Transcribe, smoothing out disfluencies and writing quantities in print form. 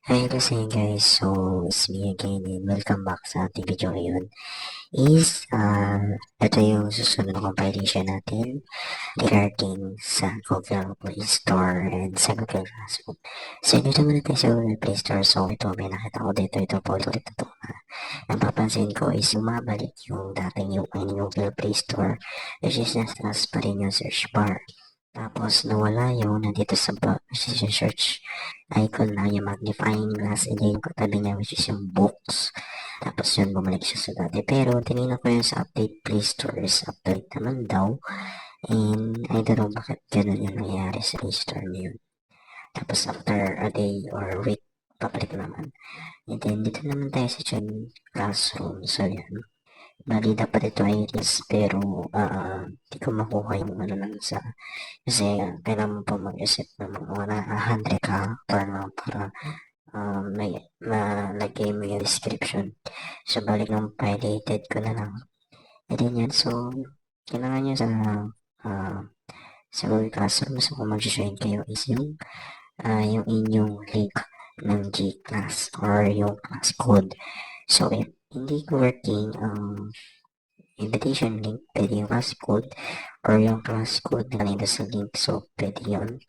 Hi guys, so it's me again and welcome back sa ating video ngayon ito yung susunod na compilation natin regarding sa Google Play Store and sa Google Classroom. So dito muna tayo sa Google Play Store. So ito may nakita ko dito, ito po ulit ito na napapansin ko is bumabalik yung dating yung Google Play Store which is nasa taas pa rin yung search bar. Tapos nawala yung nandito sa search icon na yung magnifying glass and then yung katabi niya which is yung books. Tapos yun bumalik siya sa dati. Pero tinignan ko yun sa update Play Store is update naman daw. And I don't know bakit ganun yung nangyayari sa Play Store ngayon. Tapos after a day or week, papalik naman. And then dito naman tayo sa classroom. So yan. Bali dapat ito ay is pero di ko makuha yung ano lang sa kasi kailangan mo pa mag-isip ng mga 100 character na para may malagay mo yung description. So balik ng pilated ko na lang. And then yan, so kailangan nyo sa Google Classroom, so kung mag-join kayo is yung inyong link ng G-Class or yung class code. So if hindi ko working invitation link, pwede yung class code or yung class code na kanina sa link, so pwede yun.